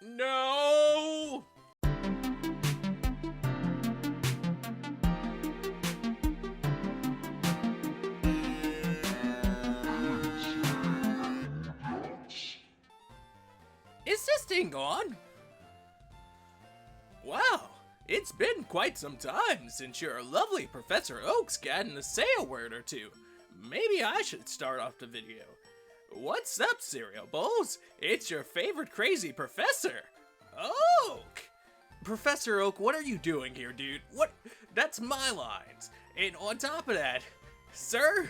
No! Is this thing on? Wow, it's been quite some time since your lovely Professor Oak's gotten to say a word or two. Maybe I should start off the video. What's up, Cereal Bowlz? It's your favorite crazy professor, Oak! Professor Oak, what are you doing here, dude? What? That's my lines. And on top of that, sir?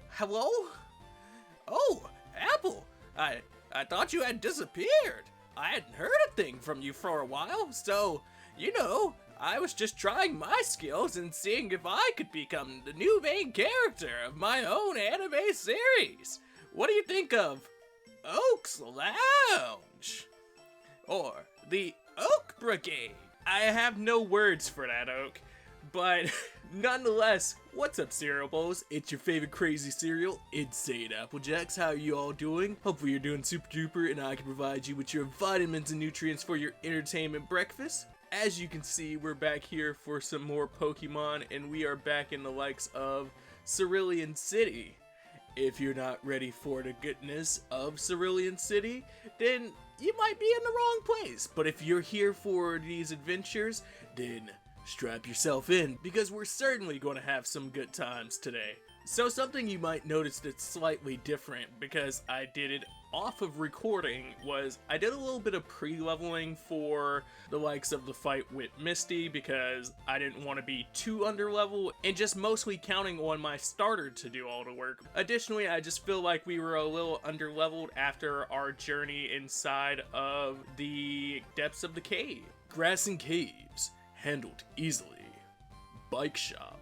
Hello? Oh, Apple! I thought you had disappeared. I hadn't heard a thing from you for a while, so, you know, I was just trying my skills and seeing if I could become the new main character of my own anime series. What do you think of Oak's Lounge? Or the Oak Brigade? I have no words for that, Oak. But nonetheless, what's up, Cereal Bowlz? It's your favorite crazy cereal, InsaneAppleJackz. How are you all doing? Hopefully you're doing super duper and I can provide you with your vitamins and nutrients for your entertainment breakfast. As you can see, we're back here for some more Pokemon, and we are back in the likes of Cerulean City. If you're not ready for the goodness of Cerulean City, then you might be in the wrong place. But if you're here for these adventures, then strap yourself in, because we're certainly going to have some good times today. So something you might notice that's slightly different, because I did it off of recording, was I did a little bit of pre-leveling for the likes of the fight with Misty, because I didn't want to be too underlevel, and just mostly counting on my starter to do all the work. Additionally, I just feel like we were a little underleveled after our journey inside of the depths of the cave. Grass and caves, handled easily. Bike shop.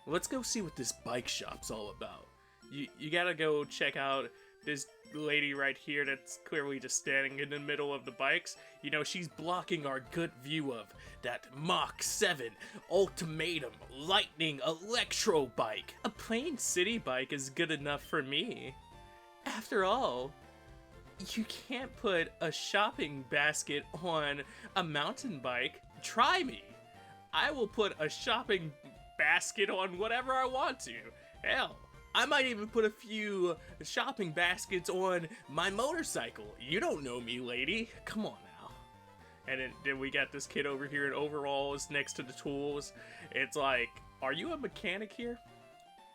Let's go see what this bike shop's all about. You gotta go check out this lady right here that's clearly just standing in the middle of the bikes. You know, she's blocking our good view of that Mach 7 Ultimatum Lightning Electro bike. A plain city bike is good enough for me. After all, you can't put a shopping basket on a mountain bike. Try me. I will put a shopping basket on whatever I want to. Hell, I might even put a few shopping baskets on my motorcycle. You don't know me, lady. Come on now. And then we got this kid over here in overalls next to the tools. It's like, are you a mechanic here?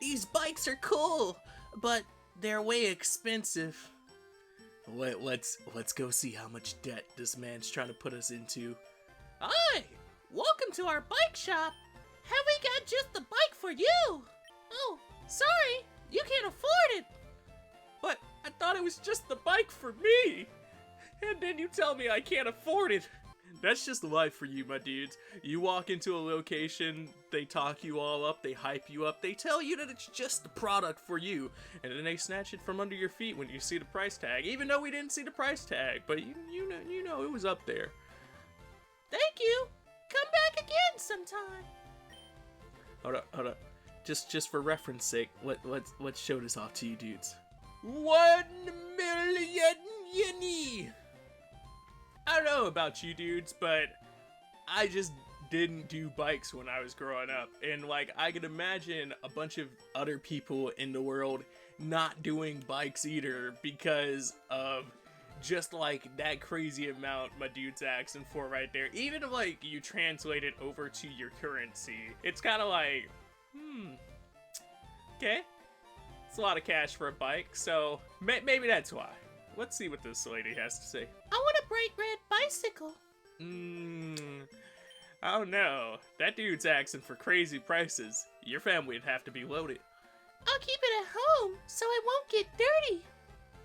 These bikes are cool, but they're way expensive. Let's go see how much debt this man's trying to put us into. Hi! Welcome to our bike shop! Have we got just the bike for you? Oh, sorry, you can't afford it! But I thought it was just the bike for me! And then you tell me I can't afford it! That's just life for you, my dudes. You walk into a location, they talk you all up, they hype you up, they tell you that it's just the product for you, and then they snatch it from under your feet when you see the price tag, even though we didn't see the price tag, but you know it was up there. Thank you! Come back again sometime! Hold up. Just for reference sake, let's show this off to you dudes. 1 million yen! I don't know about you dudes, but I just didn't do bikes when I was growing up. And like, I could imagine a bunch of other people in the world not doing bikes either because of just like that crazy amount my dude's asking for right there. Even if like you translate it over to your currency, it's kind of like, okay, it's a lot of cash for a bike, so maybe that's why. Let's see what this lady has to say. I want a bright red bicycle. Oh no, that dude's asking for crazy prices. Your family would have to be loaded. I'll keep it at home so it won't get dirty.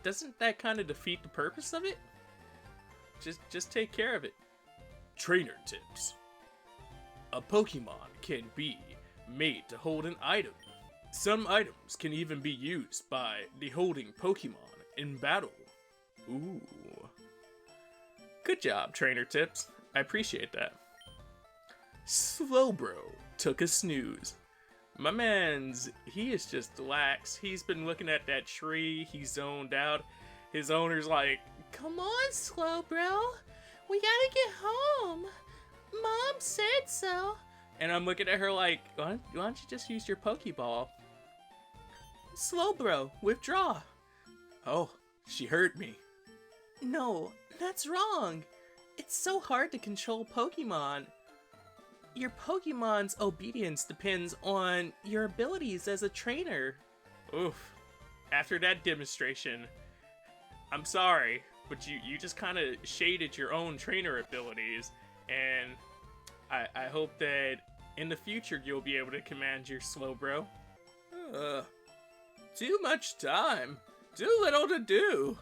Doesn't that kind of defeat the purpose of it? Just take care of it. Trainer tips. A Pokemon can be made to hold an item. Some items can even be used by the holding Pokemon in battle. Ooh. Good job, trainer tips. I appreciate that. Slowbro took a snooze. My man's, he is just lax. He's been looking at that tree, he zoned out. His owner's like Come on, Slowbro. We gotta get home. Mom said so. And I'm looking at her like, why don't you just use your Pokeball? Slowbro, withdraw. Oh, she heard me. No, that's wrong. It's so hard to control Pokemon. Your Pokemon's obedience depends on your abilities as a trainer. Oof. After that demonstration, I'm sorry, but you just kind of shaded your own trainer abilities, and I hope that in the future you'll be able to command your Slowbro. Too much time. Too little to do.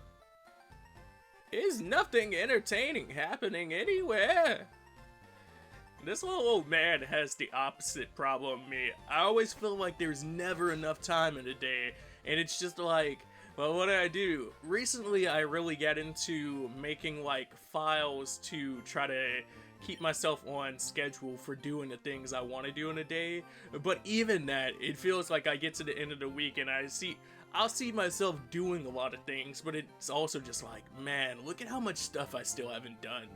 Is nothing entertaining happening anywhere? This little old man has the opposite problem of me. I always feel like there's never enough time in a day, and it's just like, well, what do I do? Recently, I really got into making like files to try to keep myself on schedule for doing the things I want to do in a day. But even that, it feels like I get to the end of the week and I'll see myself doing a lot of things, but it's also just like, man, look at how much stuff I still haven't done.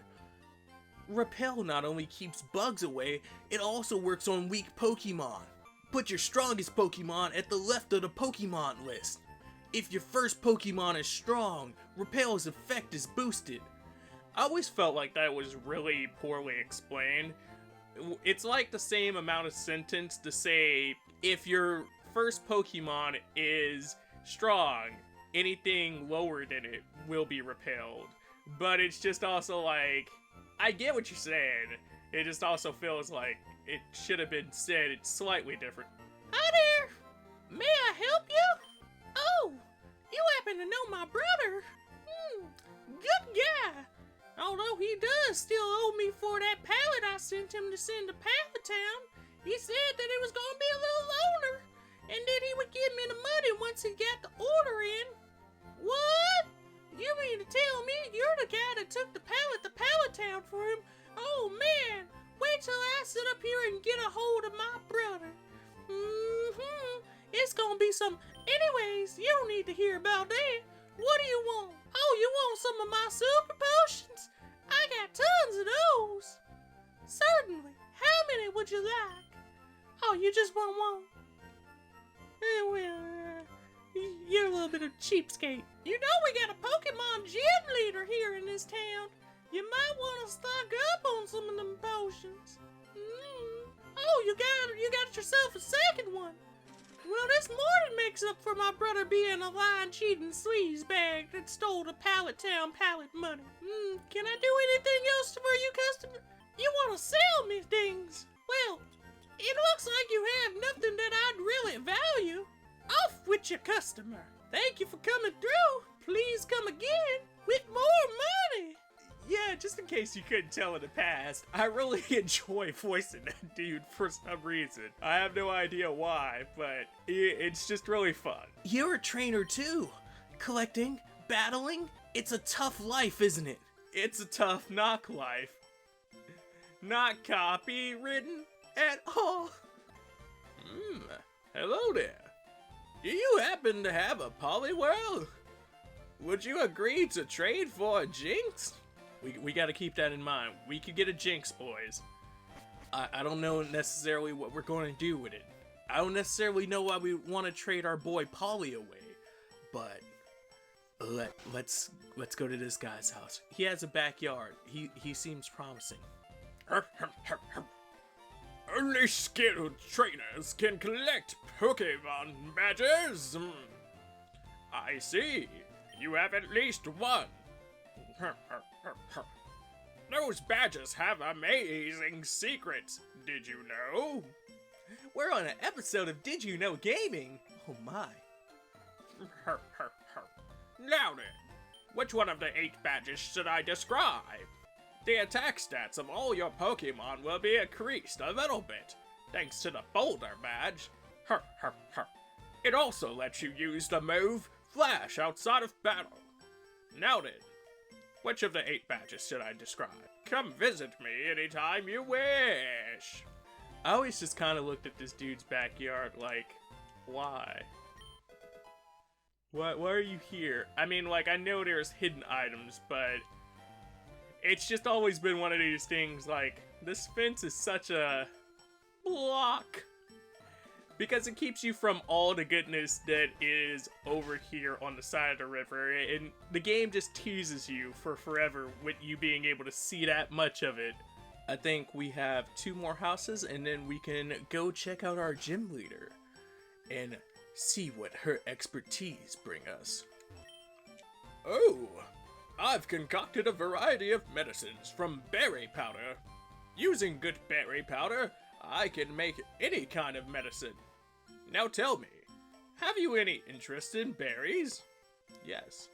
Repel not only keeps bugs away, it also works on weak Pokemon. Put your strongest Pokemon at the left of the Pokemon list. If your first Pokemon is strong, Repel's effect is boosted. I always felt like that was really poorly explained. It's like the same amount of sentence to say, if your first Pokemon is strong, anything lower than it will be repelled. But it's just also like, I get what you're saying. It just also feels like it should have been said slightly different. Hi there! May I help you? Oh, you happen to know my brother? Good guy. Although he does still owe me for that pallet I sent him to send to Pallet Town. He said that it was gonna be a little loner, and that he would give me the money once he got the order in. What? You mean to tell me you're the guy that took the pallet to Pallet Town for him? Oh man, wait till I sit up here and get a hold of my brother. It's gonna be some... Anyways, you don't need to hear about that. What do you want? Oh, you want some of my super potions? I got tons of those. Certainly. How many would you like? Oh, you just want one? Well, you're a little bit of a cheapskate. You know we got a Pokemon gym leader here in this town. You might want to stock up on some of them potions. Oh, you got yourself a second one. Well, this morning makes up for my brother being a lying, cheating sleazebag that stole the Pallet Town pallet money. Can I do anything else for you, customer? You want to sell me things? Well, it looks like you have nothing that I'd really value. Off with your customer. Thank you for coming through. Please come again with more money. Yeah, just in case you couldn't tell in the past, I really enjoy voicing that dude for some reason. I have no idea why, but it's just really fun. You're a trainer too. Collecting, battling, it's a tough life, isn't it? It's a tough knock life. Not copywritten at all. Hello there. Do you happen to have a Poliwhirl? Would you agree to trade for a Jinx? We gotta keep that in mind. We could get a Jinx, boys. I don't know necessarily what we're going to do with it. I don't necessarily know why we want to trade our boy Polly away. But let's go to this guy's house. He has a backyard. He seems promising. Only skilled trainers can collect Pokemon badges. I see. You have at least one. Those badges have amazing secrets. Did you know? We're on an episode of Did You Know Gaming. Oh my. Now then, which one of the 8 badges should I describe? The attack stats of all your Pokemon will be increased a little bit, thanks to the Boulder badge. It also lets you use the move Flash outside of battle. Now then, which of the 8 badges should I describe? Come visit me anytime you wish. I always just kind of looked at this dude's backyard like, why? Why are you here? I mean, like, I know there's hidden items, but it's just always been one of these things, like, this fence is such a block. Because it keeps you from all the goodness that is over here on the side of the river, and the game just teases you for forever with you being able to see that much of it. I think we have 2 more houses, and then we can go check out our gym leader and see what her expertise bring us. Oh, I've concocted a variety of medicines from berry powder. Using good berry powder, I can make any kind of medicine. Now tell me, have you any interest in berries? Yes.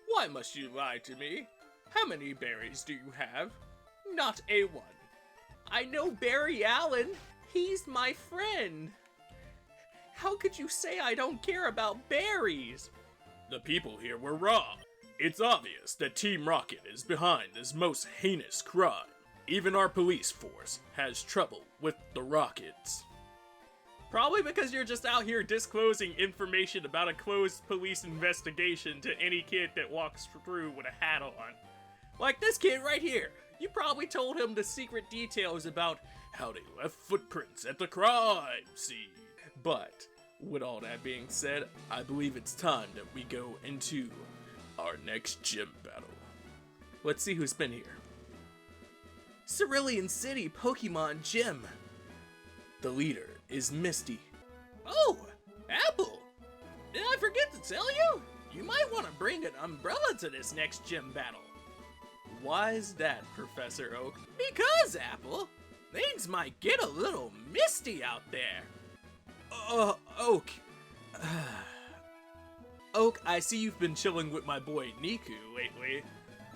Why must you lie to me? How many berries do you have? Not a one. I know Barry Allen. He's my friend. How could you say I don't care about berries? The people here were wrong. It's obvious that Team Rocket is behind this most heinous crime. Even our police force has trouble with the Rockets. Probably because you're just out here disclosing information about a closed police investigation to any kid that walks through with a hat on. Like this kid right here. You probably told him the secret details about how they left footprints at the crime scene. But, with all that being said, I believe it's time that we go into our next gym battle. Let's see who's been here. Cerulean City Pokemon Gym. The leader is Misty. Oh, Apple! Did I forget to tell you? You might want to bring an umbrella to this next gym battle. Why is that, Professor Oak? Because, Apple, things might get a little misty out there. Oak. Oak, I see you've been chilling with my boy Niku lately.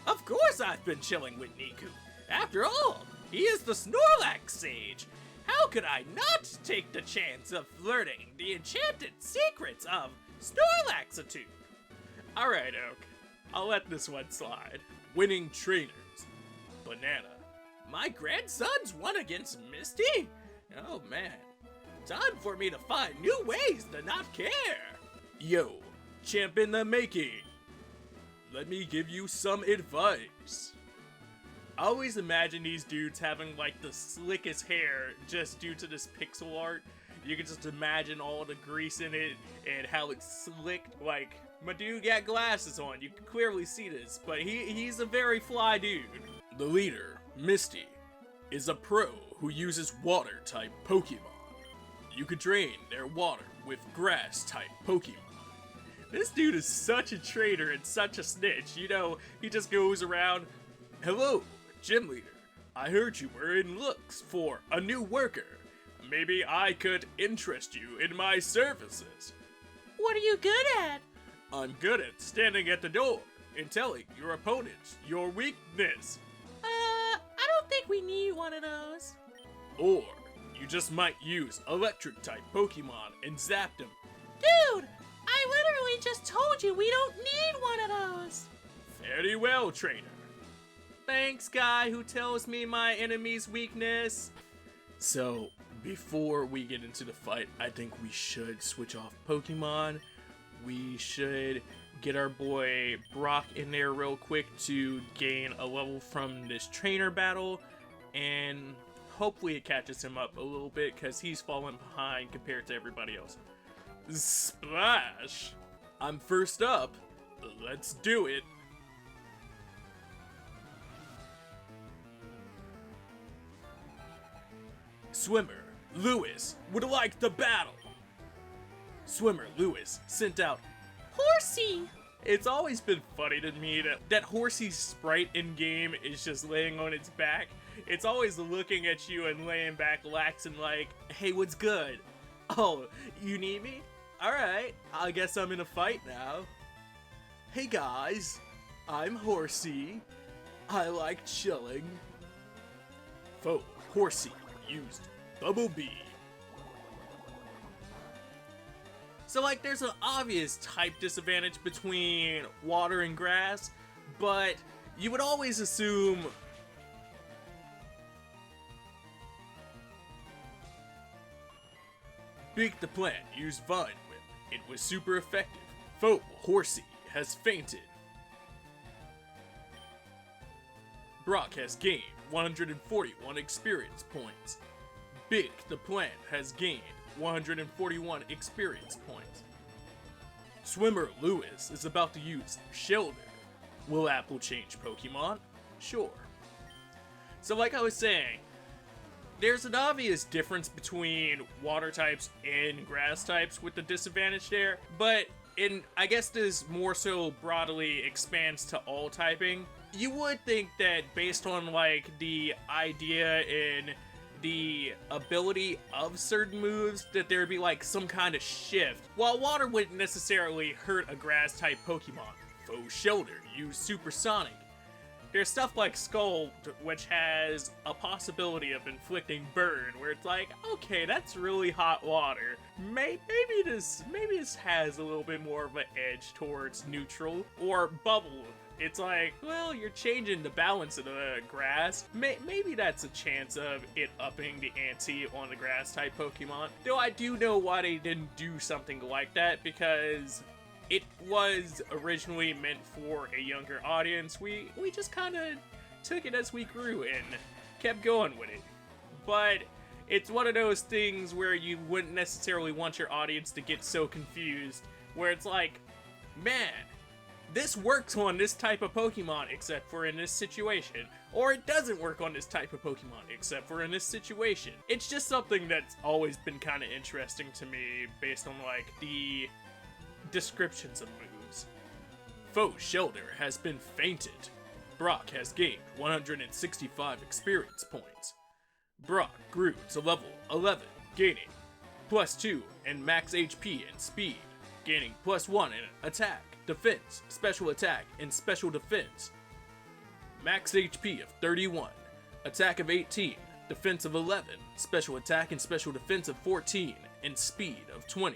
Of course I've been chilling with Niku. After all, he is the Snorlax Sage. How could I not take the chance of flirting the enchanted secrets of Snorlaxitude? Alright, Oak. I'll let this one slide. Winning trainers. Banana. My grandsons won against Misty? Oh man. Time for me to find new ways to not care. Yo, champ in the making. Let me give you some advice. I always imagine these dudes having like the slickest hair just due to this pixel art. You can just imagine all the grease in it and how it's slicked. Like, my dude got glasses on, you can clearly see this, but he's a very fly dude. The leader, Misty, is a pro who uses water-type Pokemon. You could train their water with grass-type Pokemon. This dude is such a traitor and such a snitch, you know, he just goes around, hello, gym leader, I heard you were in looks for a new worker. Maybe I could interest you in my services. What are you good at? I'm good at standing at the door and telling your opponents your weakness. I don't think we need one of those. Or you just might use electric type Pokemon and zap them. Dude, I literally just told you we don't need one of those. Very well, trainer. Thanks, guy who tells me my enemy's weakness. So, before we get into the fight, I think we should switch off Pokemon. We should get our boy Brock in there real quick to gain a level from this trainer battle, and hopefully it catches him up a little bit because he's falling behind compared to everybody else. Splash! I'm first up. Let's do it. Swimmer Lewis would like the battle. Swimmer Lewis sent out Horsey. It's always been funny to me that Horsey's sprite in game is just laying on its back. It's always looking at you and laying back, laxing like, hey, what's good? Oh, you need me? Alright, I guess I'm in a fight now. Hey guys, I'm Horsey. I like chilling. Foe Horsey used Bumblebee. So like there's an obvious type disadvantage between water and grass, but you would always assume Beak the Plant used Vine Whip. It was super effective. Foe Horsey has fainted. Brock has gained 141 experience points. Big the plant has gained 141 experience points. Swimmer Lewis is about to use Shelter. Will Apple change Pokemon? Sure. So like I was saying, there's an obvious difference between water types and grass types with the disadvantage there, but I guess this more so broadly expands to all typing. You would think that based on like the idea and the ability of certain moves that there'd be like some kind of shift. While water wouldn't necessarily hurt a grass type Pokemon, Faux Shelter use Supersonic. There's stuff like Scald, which has a possibility of inflicting burn, where it's like, okay, that's really hot water. Maybe this has a little bit more of an edge towards neutral. Or Bubble. It's like, well, you're changing the balance of the grass. Maybe that's a chance of it upping the ante on the grass type Pokemon. Though I do know why they didn't do something like that, because it was originally meant for a younger audience. We just kind of took it as we grew and kept going with it. But it's one of those things where you wouldn't necessarily want your audience to get so confused, where it's like, man, this works on this type of Pokemon except for in this situation. Or it doesn't work on this type of Pokemon except for in this situation. It's just something that's always been kind of interesting to me based on like the descriptions of moves. Faux Shelter has been fainted. Brock has gained 165 experience points. Brock grew to level 11, gaining +2 in max HP and speed, gaining +1 in attack, defense, special attack, and special defense. Max HP of 31, attack of 18, defense of 11, special attack and special defense of 14, and speed of 20.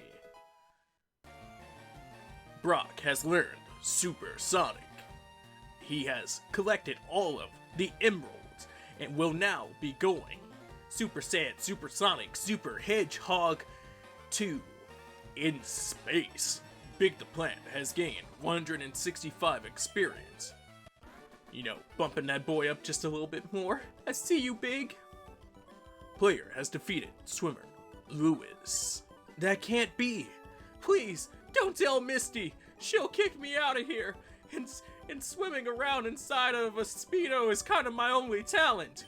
Brock has learned Supersonic. He has collected all of the emeralds and will now be going Super Saiyan, Supersonic, Super Hedgehog 2 in space. Big the Plant has gained 165 experience. You know, bumping that boy up just a little bit more. I see you, Big. Player has defeated Swimmer Lewis. That can't be. Please, don't tell Misty. She'll kick me out of here. And swimming around inside of a Speedo is kind of my only talent.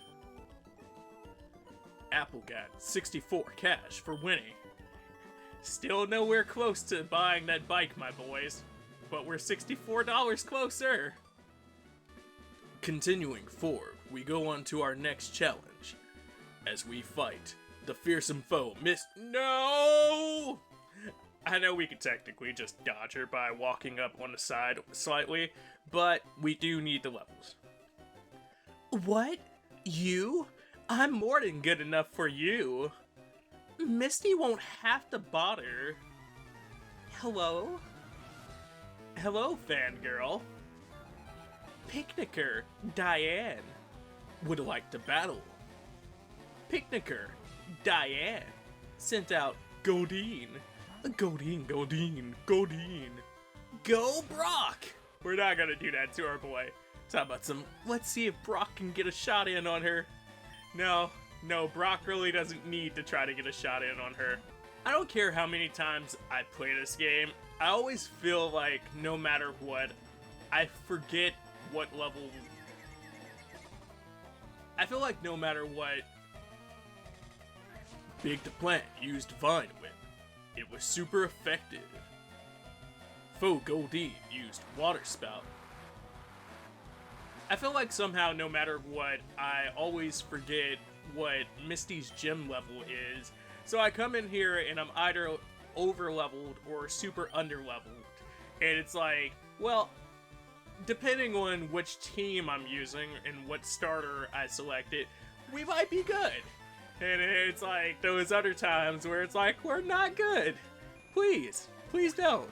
Apple got 64 cash for winning. Still nowhere close to buying that bike, my boys. But we're $64 closer. Continuing forward, we go on to our next challenge. As we fight the fearsome foe, No! I know we could technically just dodge her by walking up on the side slightly, but we do need the levels. What? You? I'm more than good enough for you. Misty won't have to bother. Hello? Hello, fangirl. Picnicker, Diane, would like to battle. Picnicker, Diane, sent out Godine. Godine. Go, Brock! We're not gonna do that to our boy. Talk about let's see if Brock can get a shot in on her. No, Brock really doesn't need to try to get a shot in on her. I don't care how many times I play this game, I always feel like no matter what, I forget what level. I feel like no matter what Big the Plant used Vine with, it was super effective. Faux Goldeen used Water Spout. I feel like somehow no matter what, I always forget what Misty's gym level is. So I come in here and I'm either over leveled or super under leveled. And it's like, well, depending on which team I'm using and what starter I selected, we might be good. And it's like those other times where it's like, we're not good. Please don't.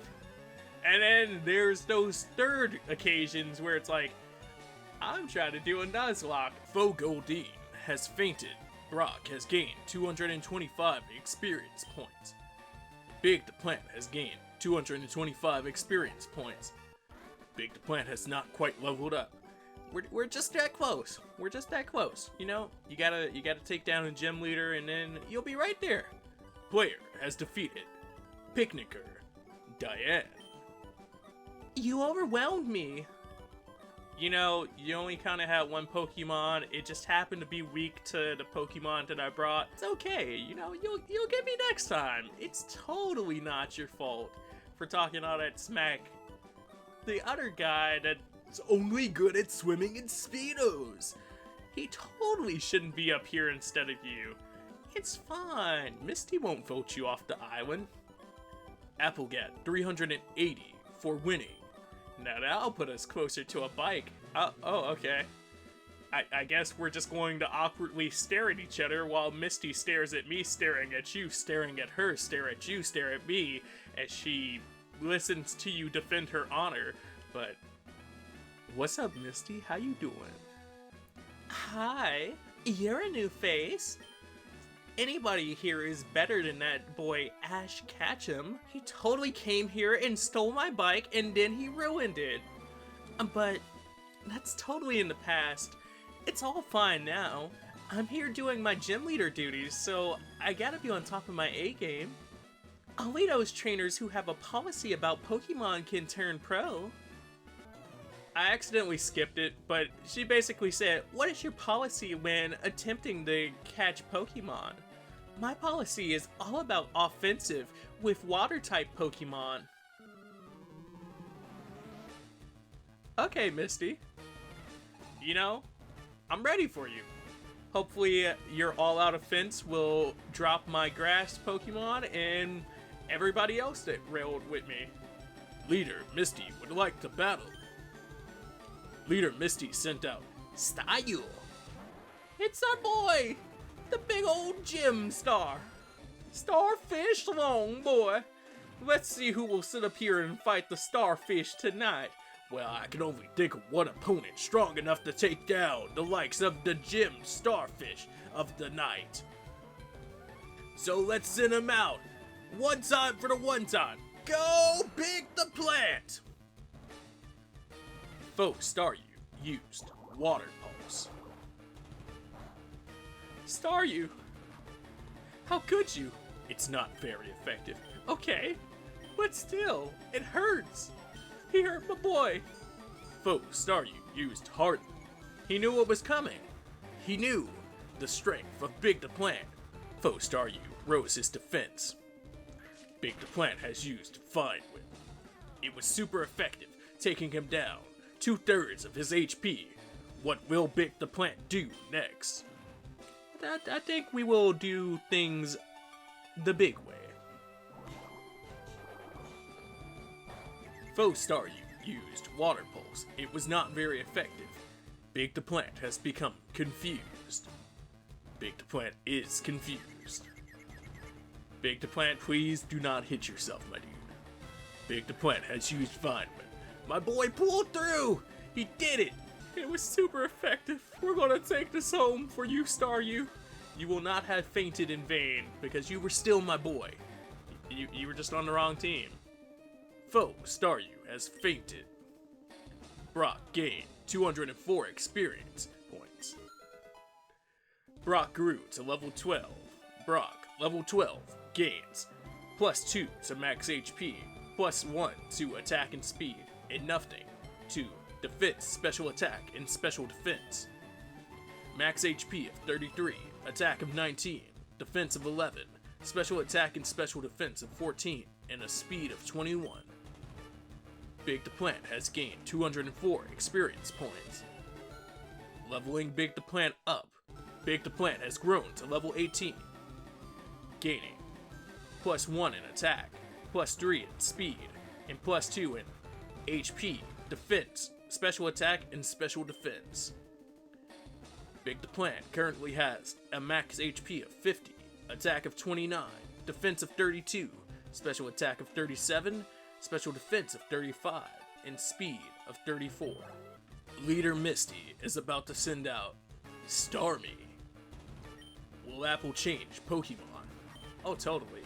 And then there's those third occasions where it's like, I'm trying to do a Nuzlocke. Faux Goldeen has fainted. Brock has gained 225 experience points. Big the Plant has gained 225 experience points. Big the Plant has not quite leveled up. We're just that close. We're just that close. You know, you gotta take down a gym leader and then you'll be right there. Player has defeated Picnicker Diane. You overwhelmed me. You know, you only kind of had one Pokemon. It just happened to be weak to the Pokemon that I brought. It's okay. You know, you'll get me next time. It's totally not your fault for talking all that smack. The other guy that's only good at swimming in Speedos. He totally shouldn't be up here instead of you. It's fine. Misty won't vote you off the island. Applejackz 380 for winning. Now that'll put us closer to a bike. Oh, okay. I guess we're just going to awkwardly stare at each other while Misty stares at me, staring at you, staring at her, stare at you, stare at me, as she listens to you defend her honor. But what's up, Misty? How you doing? Hi. You're a new face. Anybody here is better than that boy Ash Ketchum. He totally came here and stole my bike and then he ruined it. But that's totally in the past. It's all fine now. I'm here doing my gym leader duties, so I gotta be on top of my A game. Only those trainers who have a policy about Pokemon can turn pro. I accidentally skipped it, but she basically said, what is your policy when attempting to catch Pokemon? My policy is all about offensive with water-type Pokemon. Okay, Misty. You know, I'm ready for you. Hopefully your all-out offense will drop my grass Pokemon and everybody else that railed with me. Leader Misty would like to battle. Leader Misty sent out Style. It's our boy, the big old gym star. Starfish Long Boy. Let's see who will sit up here and fight the Starfish tonight. Well, I can only think of one opponent strong enough to take down the likes of the gym Starfish of the night. So let's send him out. One time for the one time. Go Big the Plant! Foe Staryu used Water Pulse. Staryu? How could you? It's not very effective. Okay, but still, it hurts. He hurt my boy. Foe Staryu used Harden. He knew what was coming. He knew the strength of Big the Plant. Foe Staryu rose his defense. Big the Plant has used Fine Whip. It was super effective, taking him down. 2/3 of his HP. What will Big the Plant do next? I think we will do things the big way. Foe Staryu used Water Pulse. It was not very effective. Big the Plant has become confused. Big the Plant is confused. Big the Plant, please do not hit yourself, my dude. Big the Plant has used Fine Whip. My boy pulled through! He did it! It was super effective. We're gonna take this home for you, Staryu. You will not have fainted in vain, because you were still my boy. You were just on the wrong team. Foe Staryu has fainted. Brock gained 204 experience points. Brock grew to level 12. Brock, level 12, gains +2 to max HP, +1 to attack and speed, and nothing to defense, special attack, and special defense. Max HP of 33, attack of 19, defense of 11, special attack and special defense of 14, and a speed of 21. Big the Plant has gained 204 experience points. Leveling Big the Plant up, Big the Plant has grown to level 18, gaining +1 in attack, +3 in speed, and +2 in HP, defense, special attack, and special defense. Big the Plant currently has a max HP of 50, attack of 29, defense of 32, special attack of 37, special defense of 35, and speed of 34. Leader Misty is about to send out Starmie. Will Apple change Pokemon? Oh, totally.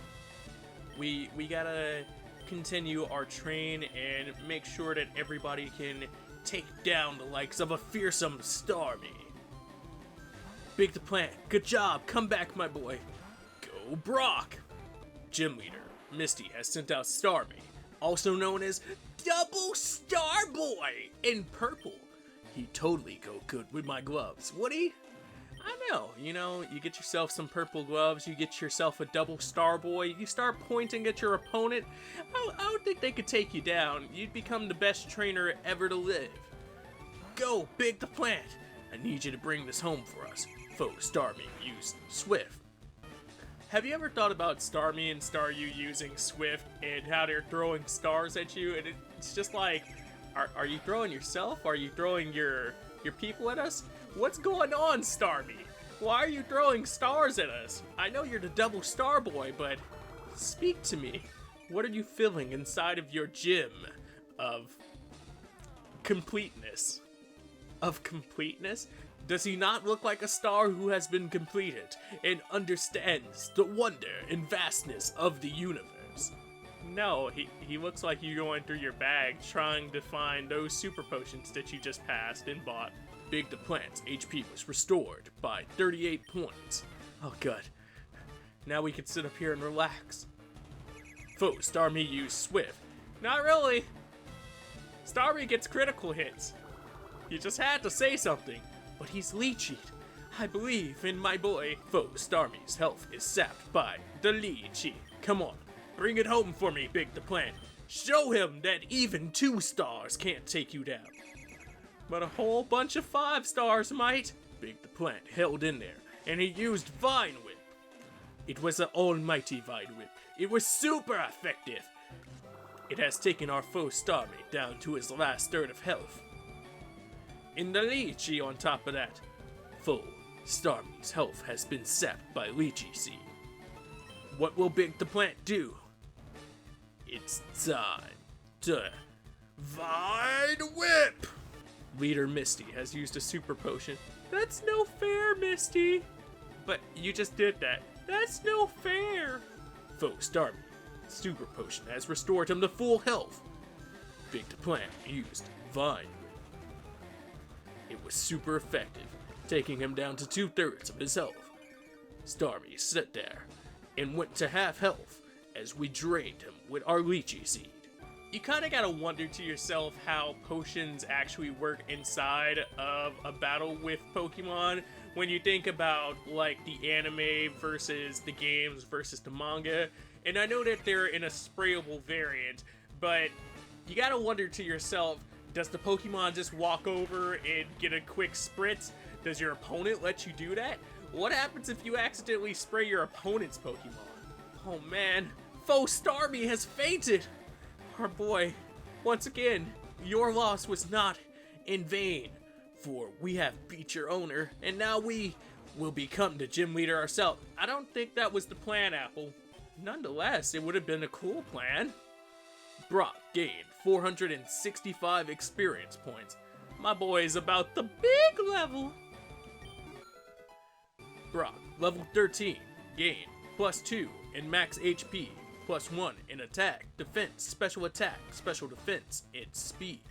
We gotta continue our train and make sure that everybody can take down the likes of a fearsome Starmie. Big the Plant, good job, come back my boy. Go Brock! Gym leader, Misty, has sent out Starmie, also known as Double Star Boy in purple. He'd totally go good with my gloves, would he? I know, you get yourself some purple gloves, you get yourself a Double Star Boy, you start pointing at your opponent, I don't think they could take you down. You'd become the best trainer ever to live. Go, Big the Plant! I need you to bring this home for us. Foe Starmie used Swift. Have you ever thought about Starmie and Staryu using Swift and how they're throwing stars at you? And it's just like, are you throwing yourself? Are you throwing your people at us? What's going on, Starmie? Why are you throwing stars at us? I know you're the Double Star Boy, but speak to me. What are you feeling inside of your gym of completeness? Of completeness? Does he not look like a star who has been completed and understands the wonder and vastness of the universe? No, he looks like you're going through your bag trying to find those super potions that you just passed and bought. Big the Plant's HP was restored by 38 points. Oh good. Now we can sit up here and relax. Foe Starmie used Swift. Not really. Starmie gets critical hits. You just had to say something. But he's leechied. I believe in my boy. Foe Starmie's health is sapped by the leechy. Come on, bring it home for me, Big the Plant. Show him that even 2 stars can't take you down. But a whole bunch of 5 stars might. Big the Plant held in there, and he used Vine Whip. It was an almighty Vine Whip. It was super effective. It has taken our foe Starmie down to his last third of health. In the Lychee on top of that, foe Starmie's health has been sapped by Lychee Seed. What will Big the Plant do? It's time to Vine Whip! Leader Misty has used a super potion. That's no fair, Misty! But you just did that. That's no fair! Foe Starmie, super potion has restored him to full health. Big the Plant used Vine Whip. It was super effective, taking him down to 2/3 of his health. Starmie sat there and went to half health as we drained him with our Lychee Seed. You kinda gotta wonder to yourself how potions actually work inside of a battle with Pokemon when you think about like the anime versus the games versus the manga. And I know that they're in a sprayable variant, but you gotta wonder to yourself, does the Pokemon just walk over and get a quick spritz? Does your opponent let you do that? What happens if you accidentally spray your opponent's Pokemon? Oh man, foe Starmie has fainted! Our boy, once again, your loss was not in vain, for we have beat your owner, and now we will become the gym leader ourselves. I don't think that was the plan, Apple. Nonetheless, it would have been a cool plan. Brock gained 465 experience points. My boy is about the big level. Brock, level 13, gained +2 in max HP, +1 in attack, defense, special attack, special defense, and speed.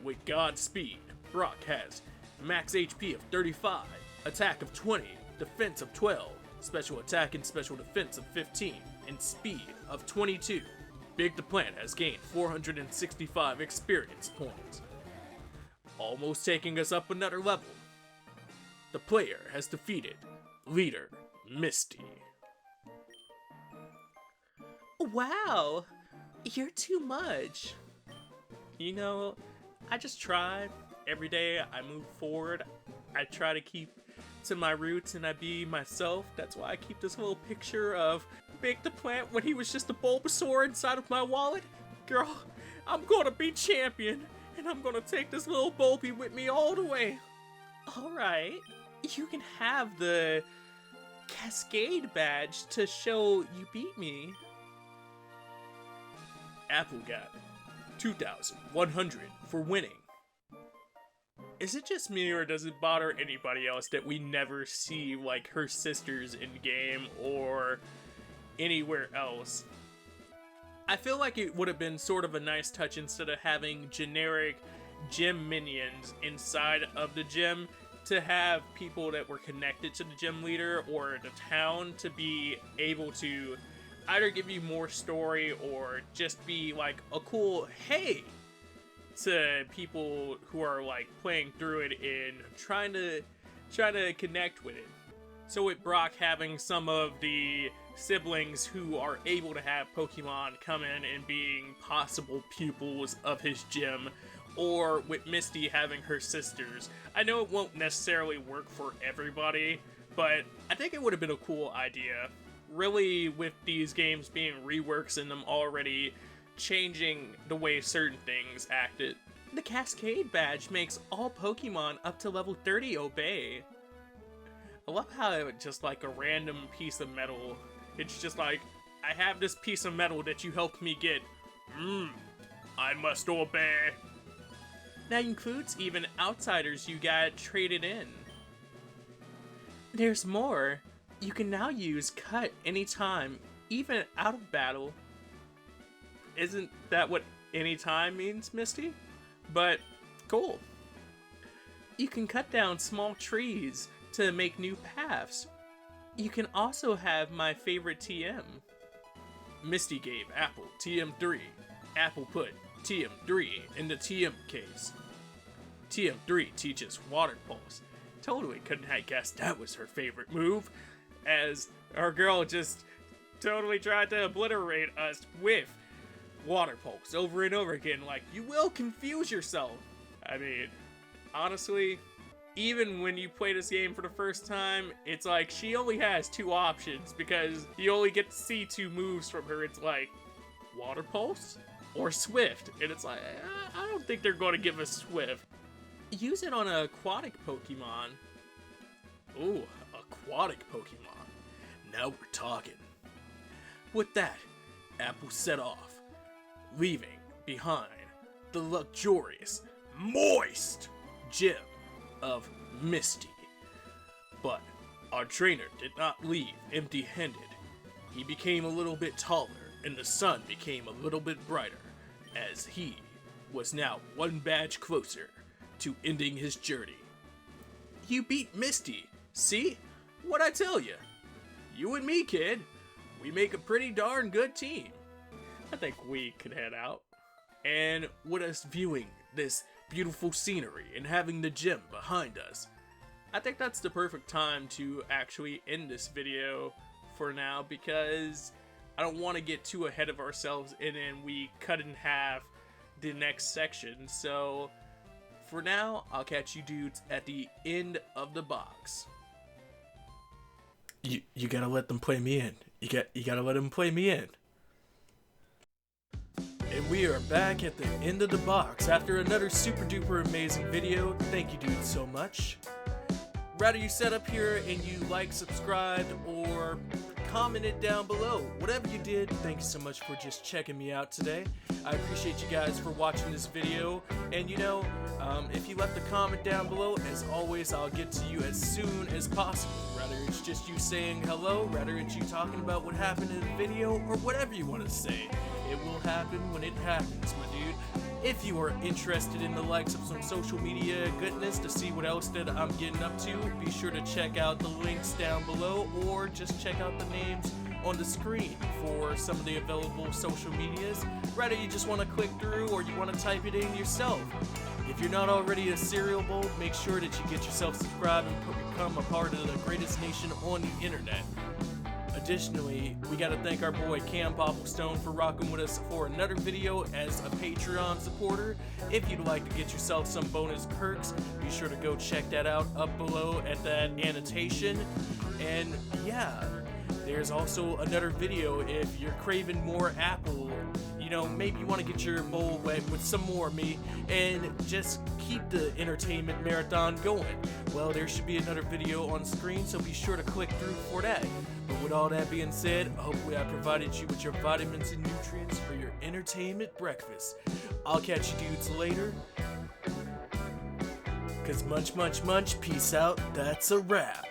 With Godspeed, Brock has max HP of 35, attack of 20, defense of 12, special attack and special defense of 15, and speed of 22. Big the Plant has gained 465 experience points, almost taking us up another level. The player has defeated Leader Misty. Wow, you're too much. You know, I just try. Every day I move forward. I try to keep to my roots and I be myself. That's why I keep this little picture of Big the Plant when he was just a Bulbasaur inside of my wallet. Girl, I'm gonna be champion and I'm gonna take this little Bulby with me all the way. Alright, you can have the Cascade badge to show you beat me. Apple got 2,100 for winning. Is it just me or does it bother anybody else that we never see like her sisters in game or anywhere else? I feel like it would have been sort of a nice touch instead of having generic gym minions inside of the gym to have people that were connected to the gym leader or the town to be able to either give you more story or just be like a cool hey to people who are like playing through it and trying to connect with it. So with Brock having some of the siblings who are able to have Pokemon come in and being possible pupils of his gym, or with Misty having her sisters. I know it won't necessarily work for everybody, but I think it would have been a cool idea. Really, with these games being reworks in them already changing the way certain things acted. The Cascade badge makes all Pokemon up to level 30 obey. I love how it just like a random piece of metal. It's just like, I have this piece of metal that you helped me get. I must obey. That includes even outsiders you got traded in. There's more. You can now use Cut anytime, even out of battle. Isn't that what anytime means, Misty? But cool. You can cut down small trees to make new paths. You can also have my favorite TM. Misty gave Apple TM3. Apple put TM3 in the TM case. TM3 teaches Water Pulse. Totally couldn't have guessed that was her favorite move, as our girl just totally tried to obliterate us with Water Pulse over and over again. Like, you will confuse yourself. I mean, honestly, even when you play this game for the first time, it's like she only has two options because you only get to see two moves from her. It's like Water Pulse or Swift, and it's like, I don't think they're going to give us Swift. Use it on an aquatic Pokemon. Ooh, aquatic Pokemon. Now we're talking. With that, Apple set off, leaving behind the luxurious, moist gym of Misty. But our trainer did not leave empty-handed. He became a little bit taller, and the sun became a little bit brighter, as he was now one badge closer to ending his journey. You beat Misty. See? What'd I tell you? You and me, kid. We make a pretty darn good team. I think we could head out. And with us viewing this beautiful scenery and having the gym behind us, I think that's the perfect time to actually end this video for now, because I don't want to get too ahead of ourselves and then we cut in half the next section. So for now, I'll catch you dudes at the end of the box. You gotta let them play me in. You gotta let them play me in. And we are back at the end of the box after another super duper amazing video. Thank you dudes so much. Rather you set up here and you like, subscribed, or commented down below. Whatever you did, thanks so much for just checking me out today. I appreciate you guys for watching this video. And you know, if you left a comment down below, as always, I'll get to you as soon as possible. Rather it's just you saying hello, rather it's you talking about what happened in the video, or whatever you want to say. It will happen when it happens, my dude. If you are interested in the likes of some social media goodness to see what else that I'm getting up to, be sure to check out the links down below, or just check out the names on the screen for some of the available social medias. Rather you just want to click through, or you want to type it in yourself. If you're not already a Cereal Bowl, make sure that you get yourself subscribed and become a part of the greatest nation on the internet. Additionally, we gotta thank our boy Cam Popplestone for rocking with us for another video as a Patreon supporter. If you'd like to get yourself some bonus perks, be sure to go check that out up below at that annotation. And yeah, there's also another video if you're craving more Apple. You know, maybe you want to get your bowl wet with some more of me and just keep the entertainment marathon going. Well, there should be another video on screen, so be sure to click through for that. But with all that being said, hopefully I provided you with your vitamins and nutrients for your entertainment breakfast. I'll catch you dudes later. 'Cause munch, munch, munch, peace out, that's a wrap.